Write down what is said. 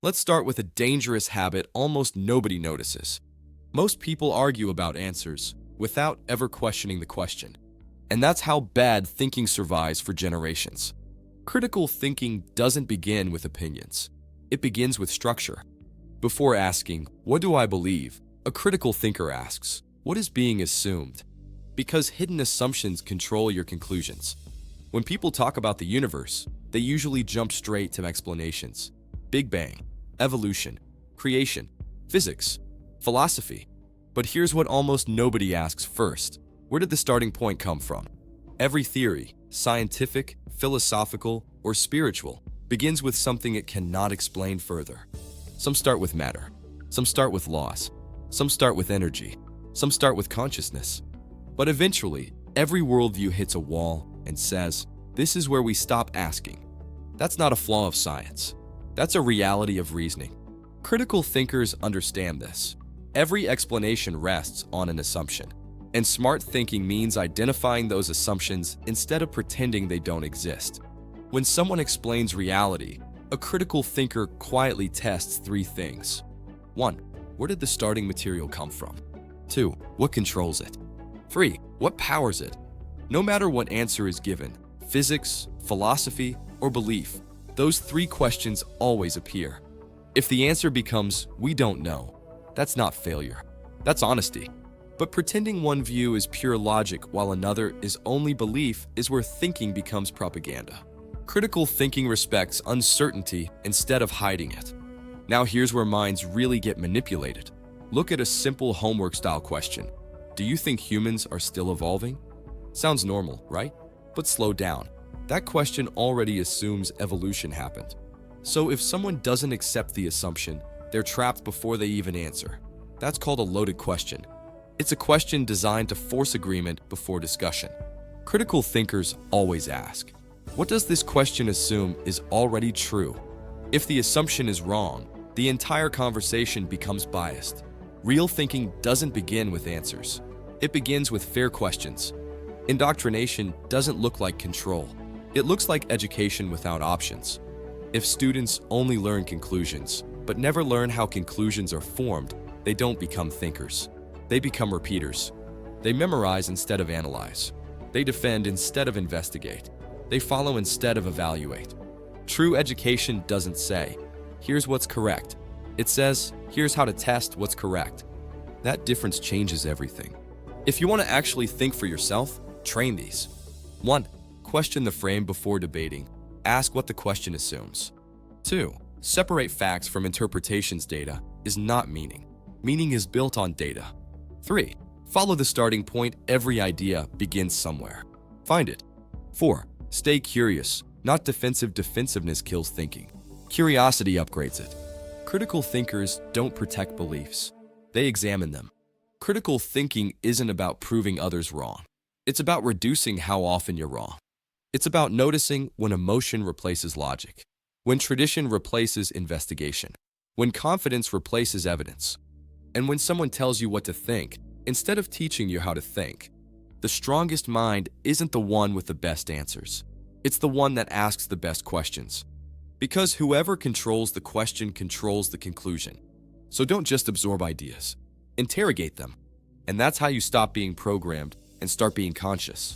Let's start with a dangerous habit almost nobody notices. Most people argue about answers without ever questioning the question. And that's how bad thinking survives for generations. Critical thinking doesn't begin with opinions. It begins with structure. Before asking, "What do I believe?" a critical thinker asks, "What is being assumed?" Because hidden assumptions control your conclusions. When people talk about the universe, they usually jump straight to explanations. Big Bang, evolution, creation, physics, philosophy. But here's what almost nobody asks first. Where did the starting point come from? Every theory, scientific, philosophical, or spiritual, begins with something it cannot explain further. Some start with matter. Some start with laws. Some start with energy. Some start with consciousness. But eventually, every worldview hits a wall and says, "This is where we stop asking." That's not a flaw of science. That's a reality of reasoning. Critical thinkers understand this. Every explanation rests on an assumption. And smart thinking means identifying those assumptions instead of pretending they don't exist. When someone explains reality, a critical thinker quietly tests three things. 1. Where did the starting material come from? 2. What controls it? 3. What powers it? No matter what answer is given, physics, philosophy, or belief, those three questions always appear. If the answer becomes, "We don't know," that's not failure. That's honesty. But pretending one view is pure logic while another is only belief is where thinking becomes propaganda. Critical thinking respects uncertainty instead of hiding it. Now here's where minds really get manipulated. Look at a simple homework-style question. Do you think humans are still evolving? Sounds normal, right? But slow down. That question already assumes evolution happened. So if someone doesn't accept the assumption, they're trapped before they even answer. That's called a loaded question. It's a question designed to force agreement before discussion. Critical thinkers always ask, what does this question assume is already true? If the assumption is wrong, the entire conversation becomes biased. Real thinking doesn't begin with answers. It begins with fair questions. Indoctrination doesn't look like control. It looks like education without options. If students only learn conclusions, but never learn how conclusions are formed, they don't become thinkers. They become repeaters. They memorize instead of analyze. They defend instead of investigate. They follow instead of evaluate. True education doesn't say, "Here's what's correct." It says, "Here's how to test what's correct." That difference changes everything. If you want to actually think for yourself, train these. 1. Question the frame before debating. Ask what the question assumes. 2. Separate facts from interpretations. Data is not meaning. Meaning is built on data. 3. Follow the starting point. Every idea begins somewhere. Find it. 4. Stay curious. Not defensive. Defensiveness kills thinking. Curiosity upgrades it. Critical thinkers don't protect beliefs. They examine them. Critical thinking isn't about proving others wrong. It's about reducing how often you're wrong. It's about noticing when emotion replaces logic, when tradition replaces investigation, when confidence replaces evidence, and when someone tells you what to think instead of teaching you how to think. The strongest mind isn't the one with the best answers. It's the one that asks the best questions. Because whoever controls the question controls the conclusion. So don't just absorb ideas. Interrogate them. And that's how you stop being programmed and start being conscious.